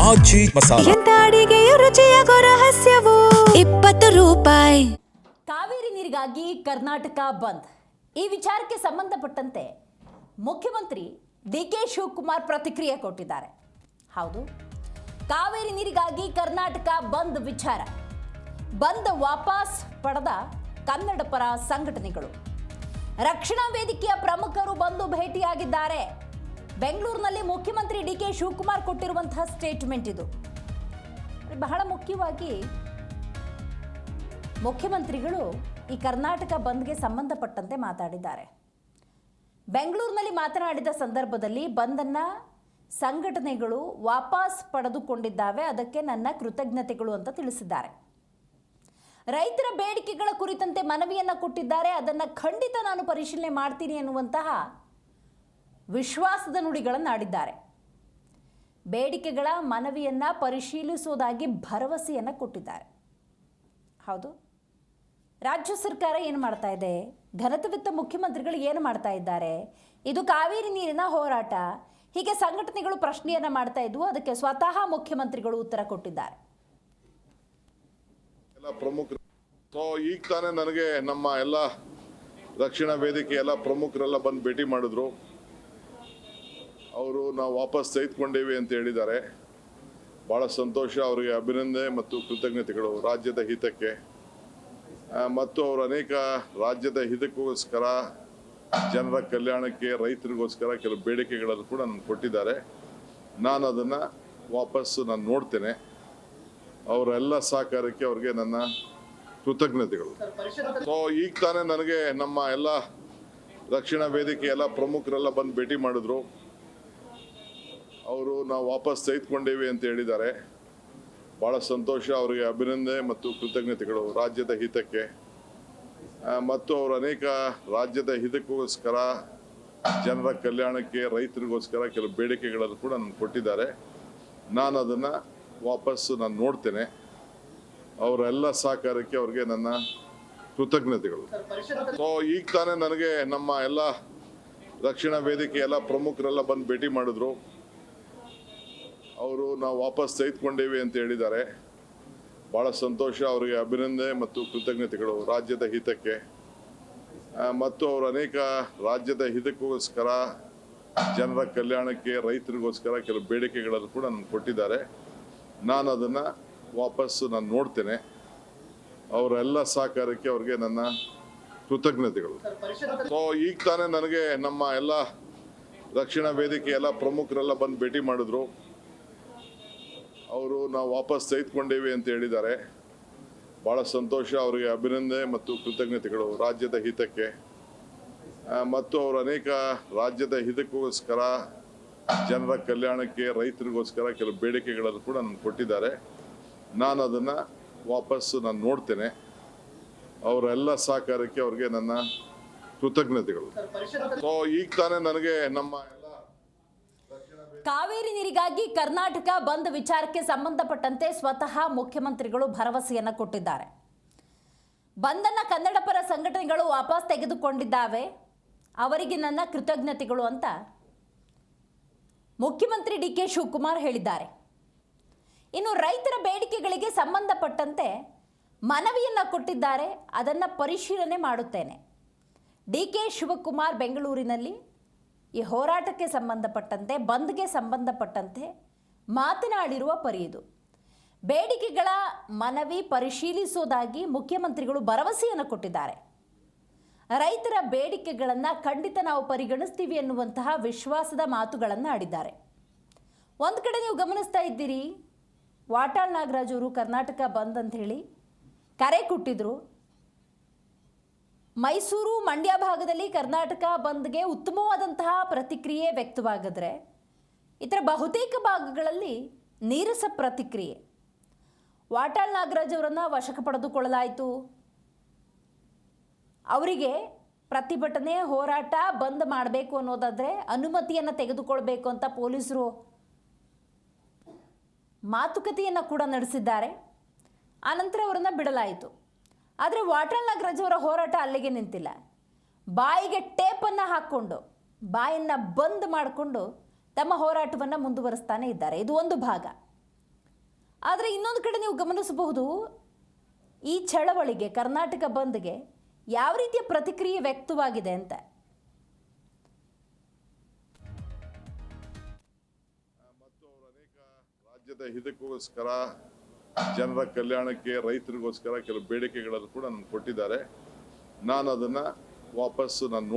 ಆಚಿ ಮಸಾಲ. ಎಂತ ಅಡಿಗೆಯ ರುಚಿಯಾಗೋ ರಹಸ್ಯವು 20 ರೂಪಾಯಿ. ಕಾವೇರಿ ನೀರಿಗಾಗಿ ಕರ್ನಾಟಕ ಬಂದ್. ಈ ವಿಚಾರಕ್ಕೆ ಸಂಬಂಧಪಟ್ಟಂತೆ ಮುಖ್ಯಮಂತ್ರಿ ಡಿ.ಕೆ. ಶಿವಕುಮಾರ್ ಪ್ರತಿಕ್ರಿಯೆ ಕೊಟ್ಟಿದ್ದಾರೆ. ಹೌದು, ಕಾವೇರಿ ನೀರಿಗಾಗಿ ಕರ್ನಾಟಕ ಬಂದ್ ವಿಚಾರ. ಬಂದ್ ವಾಪಸ್ ಪಡೆದ ಕನ್ನಡ ಪರ ಸಂಘಟನೆಗಳು, ರಕ್ಷಣಾ ವೇದಿಕೆಯ ಪ್ರಮುಖರು ಬಂದು ಭೇಟಿಯಾಗಿದ್ದಾರೆ. ಬೆಂಗಳೂರಿನಲ್ಲಿ ಮುಖ್ಯಮಂತ್ರಿ ಡಿ.ಕೆ. ಶಿವಕುಮಾರ್ ಕೊಟ್ಟಿರುವಂತಹ ಸ್ಟೇಟ್ಮೆಂಟ್ ಇದು. ಬಹಳ ಮುಖ್ಯವಾಗಿ ಮುಖ್ಯಮಂತ್ರಿಗಳು ಈ ಕರ್ನಾಟಕ ಬಂದ್ಗೆ ಸಂಬಂಧಪಟ್ಟಂತೆ ಮಾತಾಡಿದ್ದಾರೆ. ಬೆಂಗಳೂರಿನಲ್ಲಿ ಮಾತನಾಡಿದ ಸಂದರ್ಭದಲ್ಲಿ ಬಂದನ್ನ ಸಂಘಟನೆಗಳು ವಾಪಸ್ ಪಡೆದುಕೊಂಡಿದ್ದಾವೆ, ಅದಕ್ಕೆ ನನ್ನ ಕೃತಜ್ಞತೆಗಳು ಅಂತ ತಿಳಿಸಿದ್ದಾರೆ. ರೈತರ ಬೇಡಿಕೆಗಳ ಕುರಿತಂತೆ ಮನವಿಯನ್ನು ಕೊಟ್ಟಿದ್ದಾರೆ, ಅದನ್ನು ಖಂಡಿತ ನಾನು ಪರಿಶೀಲನೆ ಮಾಡ್ತೀನಿ ಎನ್ನುವಂತಹ ವಿಶ್ವಾಸದ ನುಡಿಗಳನ್ನು ಆಡಿದ್ದಾರೆ. ಬೇಡಿಕೆಗಳ ಮನವಿಯನ್ನು ಪರಿಶೀಲಿಸುವುದಾಗಿ ಭರವಸೆಯನ್ನು ಕೊಟ್ಟಿದ್ದಾರೆ. ಹೌದು, ರಾಜ್ಯ ಸರ್ಕಾರ ಏನು ಮಾಡ್ತಾ ಇದೆ, ಘನತೆವಿತ್ತ ಮುಖ್ಯಮಂತ್ರಿಗಳು ಏನು ಮಾಡ್ತಾ ಇದ್ದಾರೆ, ಇದು ಕಾವೇರಿ ನೀರಿನ ಹೋರಾಟ, ಹೀಗೆ ಸಂಘಟನೆಗಳು ಪ್ರಶ್ನೆಯನ್ನು ಮಾಡ್ತಾ ಇದ್ವು. ಅದಕ್ಕೆ ಸ್ವತಃ ಮುಖ್ಯಮಂತ್ರಿಗಳು ಉತ್ತರ ಕೊಟ್ಟಿದ್ದಾರೆ. ಪ್ರಮುಖರು ಈಗ ತಾನೇ ನನಗೆ ನಮ್ಮ ಎಲ್ಲ ರಕ್ಷಣಾ ವೇದಿಕೆ ಎಲ್ಲ ಪ್ರಮುಖರೆಲ್ಲ ಬಂದು ಭೇಟಿ ಮಾಡಿದ್ರು. ಅವರು ನಾವು ವಾಪಸ್ ತೆಗೆದುಕೊಂಡೇವಿ ಅಂತ ಹೇಳಿದ್ದಾರೆ. ಭಾಳ ಸಂತೋಷ, ಅವರಿಗೆ ಅಭಿನಂದನೆ ಮತ್ತು ಕೃತಜ್ಞತೆಗಳು. ರಾಜ್ಯದ ಹಿತಕ್ಕೆ ಮತ್ತು ಅವರು ಅನೇಕ ರಾಜ್ಯದ ಹಿತಕ್ಕೋಸ್ಕರ, ಜನರ ಕಲ್ಯಾಣಕ್ಕೆ, ರೈತರಿಗೋಸ್ಕರ ಕೆಲವು ಬೇಡಿಕೆಗಳನ್ನು ಕೂಡ ನನಗೆ ಕೊಟ್ಟಿದ್ದಾರೆ. ನಾನು ಅದನ್ನು ವಾಪಸ್ಸು ನೋಡ್ತೇನೆ. ಅವರೆಲ್ಲ ಸಹಕಾರಕ್ಕೆ ಅವ್ರಿಗೆ ನನ್ನ ಕೃತಜ್ಞತೆಗಳು. ಈಗ ತಾನೇ ನನಗೆ ನಮ್ಮ ಎಲ್ಲ ರಕ್ಷಣಾ ವೇದಿಕೆ ಎಲ್ಲ ಪ್ರಮುಖರೆಲ್ಲ ಬಂದು ಭೇಟಿ ಮಾಡಿದ್ರು. ಅವರು ನಾವು ವಾಪಸ್ ತೆಗೆದುಕೊಂಡೇವಿ ಅಂತ ಹೇಳಿದ್ದಾರೆ. ಭಾಳ ಸಂತೋಷ, ಅವರಿಗೆ ಅಭಿನಂದನೆ ಮತ್ತು ಕೃತಜ್ಞತೆಗಳು. ರಾಜ್ಯದ ಹಿತಕ್ಕೆ ಮತ್ತು ಅವರು ಅನೇಕ ರಾಜ್ಯದ ಹಿತಕ್ಕೋಸ್ಕರ, ಜನರ ಕಲ್ಯಾಣಕ್ಕೆ, ರೈತರಿಗೋಸ್ಕರ ಕೆಲವು ಬೇಡಿಕೆಗಳನ್ನು ಕೂಡ ನನಗೆ ಕೊಟ್ಟಿದ್ದಾರೆ. ನಾನು ಅದನ್ನು ವಾಪಸ್ಸು ನೋಡ್ತೇನೆ. ಅವರೆಲ್ಲ ಸಹಕಾರಕ್ಕೆ ಅವ್ರಿಗೆ ನನ್ನ ಕೃತಜ್ಞತೆಗಳು. ಈಗ ತಾನೇ ನನಗೆ ನಮ್ಮ ಎಲ್ಲ ರಕ್ಷಣಾ ವೇದಿಕೆ ಎಲ್ಲ ಪ್ರಮುಖರೆಲ್ಲ ಬಂದು ಭೇಟಿ ಮಾಡಿದ್ರು. ಅವರು ನಾವು ವಾಪಸ್ ತೆಗೆದುಕೊಂಡೇವಿ ಅಂತ ಹೇಳಿದ್ದಾರೆ. ಭಾಳ ಸಂತೋಷ, ಅವರಿಗೆ ಅಭಿನಂದನೆ ಮತ್ತು ಕೃತಜ್ಞತೆಗಳು. ರಾಜ್ಯದ ಹಿತಕ್ಕೆ ಮತ್ತು ಅವರು ಅನೇಕ ರಾಜ್ಯದ ಹಿತಕ್ಕೋಸ್ಕರ, ಜನರ ಕಲ್ಯಾಣಕ್ಕೆ, ರೈತರಿಗೋಸ್ಕರ ಕೆಲವು ಬೇಡಿಕೆಗಳನ್ನು ಕೂಡ ನನಗೆ ಕೊಟ್ಟಿದ್ದಾರೆ. ನಾನು ಅದನ್ನು ವಾಪಸ್ಸು ನೋಡ್ತೇನೆ. ಅವರೆಲ್ಲ ಸಹಕಾರಕ್ಕೆ ಅವ್ರಿಗೆ ನನ್ನ ಕೃತಜ್ಞತೆಗಳು. ಈಗ ತಾನೇ ನನಗೆ ನಮ್ಮ ಎಲ್ಲ ರಕ್ಷಣಾ ವೇದಿಕೆ ಎಲ್ಲ ಪ್ರಮುಖರೆಲ್ಲ ಬಂದು ಭೇಟಿ ಮಾಡಿದ್ರು. ಅವರು ನಾವು ವಾಪಸ್ ತೆಗೆದುಕೊಂಡೇವಿ ಅಂತ ಹೇಳಿದ್ದಾರೆ. ಭಾಳ ಸಂತೋಷ, ಅವರಿಗೆ ಅಭಿನಂದನೆ ಮತ್ತು ಕೃತಜ್ಞತೆಗಳು. ರಾಜ್ಯದ ಹಿತಕ್ಕೆ ಮತ್ತು ಅವರು ಅನೇಕ ರಾಜ್ಯದ ಹಿತಕ್ಕೋಸ್ಕರ, ಜನರ ಕಲ್ಯಾಣಕ್ಕೆ, ರೈತರಿಗೋಸ್ಕರ ಕೆಲವು ಬೇಡಿಕೆಗಳನ್ನು ಕೂಡ ನನಗೆ ಕೊಟ್ಟಿದ್ದಾರೆ. ನಾನು ಅದನ್ನು ವಾಪಸ್ಸು ನೋಡ್ತೇನೆ. ಅವರೆಲ್ಲ ಸಹಕಾರಕ್ಕೆ ಅವ್ರಿಗೆ ನನ್ನ ಕೃತಜ್ಞತೆಗಳು. ಈಗ ತಾನೇ ನನಗೆ ನಮ್ಮ ಕಾವೇರಿ ನೀರಿಗಾಗಿ ಕರ್ನಾಟಕ ಬಂದ್ ವಿಚಾರಕ್ಕೆ ಸಂಬಂಧಪಟ್ಟಂತೆ ಸ್ವತಃ ಮುಖ್ಯಮಂತ್ರಿಗಳು ಭರವಸೆಯನ್ನು ಕೊಟ್ಟಿದ್ದಾರೆ. ಬಂದನ್ನ ಕನ್ನಡ ಪರ ಸಂಘಟನೆಗಳು ವಾಪಸ್ ತೆಗೆದುಕೊಂಡಿದ್ದಾವೆ, ಅವರಿಗೆ ನನ್ನ ಕೃತಜ್ಞತೆಗಳು ಅಂತ ಮುಖ್ಯಮಂತ್ರಿ ಡಿ.ಕೆ. ಶಿವಕುಮಾರ್ ಹೇಳಿದ್ದಾರೆ. ಇನ್ನು ರೈತರ ಬೇಡಿಕೆಗಳಿಗೆ ಸಂಬಂಧಪಟ್ಟಂತೆ ಮನವಿಯನ್ನು ಕೊಟ್ಟಿದ್ದಾರೆ, ಅದನ್ನು ಪರಿಶೀಲನೆ ಮಾಡುತ್ತೇನೆ. ಡಿ.ಕೆ. ಶಿವಕುಮಾರ್ ಬೆಂಗಳೂರಿನಲ್ಲಿ ಈ ಹೋರಾಟಕ್ಕೆ ಸಂಬಂಧಪಟ್ಟಂತೆ, ಬಂದ್ಗೆ ಸಂಬಂಧಪಟ್ಟಂತೆ ಮಾತನಾಡಿರುವ ಪರಿ ಇದು. ಬೇಡಿಕೆಗಳ ಮನವಿ ಪರಿಶೀಲಿಸುವುದಾಗಿ ಮುಖ್ಯಮಂತ್ರಿಗಳು ಭರವಸೆಯನ್ನು ಕೊಟ್ಟಿದ್ದಾರೆ. ರೈತರ ಬೇಡಿಕೆಗಳನ್ನು ಖಂಡಿತ ನಾವು ಪರಿಗಣಿಸ್ತೀವಿ ಎನ್ನುವಂತಹ ವಿಶ್ವಾಸದ ಮಾತುಗಳನ್ನು ಆಡಿದ್ದಾರೆ. ಒಂದು ಕಡೆ ನೀವು ಗಮನಿಸ್ತಾ ಇದ್ದೀರಿ, ವಾಟಾಳ್ ನಾಗರಾಜ್ ಅವರು ಕರ್ನಾಟಕ ಬಂದ್ ಅಂತ ಹೇಳಿ ಕರೆ ಕೊಟ್ಟಿದ್ರು. ಮೈಸೂರು, ಮಂಡ್ಯ ಭಾಗದಲ್ಲಿ ಕರ್ನಾಟಕ ಬಂದ್ಗೆ ಉತ್ತಮವಾದಂತಹ ಪ್ರತಿಕ್ರಿಯೆ ವ್ಯಕ್ತವಾಗಿದ್ರೆ, ಇತರ ಬಹುತೇಕ ಭಾಗಗಳಲ್ಲಿ ನೀರಸ ಪ್ರತಿಕ್ರಿಯೆ. ವಾಟಾಳ್ ನಾಗರಾಜ್ ಅವರನ್ನು ವಶಕ್ಕೆ ಪಡೆದುಕೊಳ್ಳಲಾಯಿತು. ಅವರಿಗೆ ಪ್ರತಿಭಟನೆ, ಹೋರಾಟ ಬಂದ್ ಮಾಡಬೇಕು ಅನ್ನೋದಾದರೆ ಅನುಮತಿಯನ್ನು ತೆಗೆದುಕೊಳ್ಬೇಕು ಅಂತ ಪೊಲೀಸರು ಮಾತುಕತೆಯನ್ನು ಕೂಡ ನಡೆಸಿದ್ದಾರೆ. ಆನಂತರ ಅವರನ್ನು ಬಿಡಲಾಯಿತು. ಆದರೆ ವಾಟಾಳ್ ನಾಗರಾಜ್ ಅವರ ಹೋರಾಟ ಅಲ್ಲಿಗೆ ನಿಂತಿಲ್ಲ. ಬಾಯಿಗೆ ಟೇಪನ್ನು ಹಾಕ್ಕೊಂಡು, ಬಾಯನ್ನು ಬಂದ್ ಮಾಡಿಕೊಂಡು ತಮ್ಮ ಹೋರಾಟವನ್ನು ಮುಂದುವರಿಸ್ತಾನೆ ಇದ್ದಾರೆ. ಇದು ಒಂದು ಭಾಗ. ಆದರೆ ಇನ್ನೊಂದು ಕಡೆ ನೀವು ಗಮನಿಸಬಹುದು, ಈ ಚಳವಳಿಗೆ, ಕರ್ನಾಟಕ ಬಂದ್ಗೆ ಯಾವ ರೀತಿಯ ಪ್ರತಿಕ್ರಿಯೆ ವ್ಯಕ್ತವಾಗಿದೆ ಅಂತ. ಮತ್ತು ಅವರು ಅನೇಕ ರಾಜ್ಯದ ಹಿತಕ್ಕೋಸ್ಕರ, ಜನರ ಕಲ್ಯಾಣಕ್ಕೆ, ರೈತರಿಗೋಸ್ಕರ ಕೆಲವು ಬೇಡಿಕೆಗಳನ್ನು ಕೂಡ ನಮ್ಗೆ ಕೊಟ್ಟಿದ್ದಾರೆ. ನಾನು ಅದನ್ನು ವಾಪಸ್ಸು ನಾನು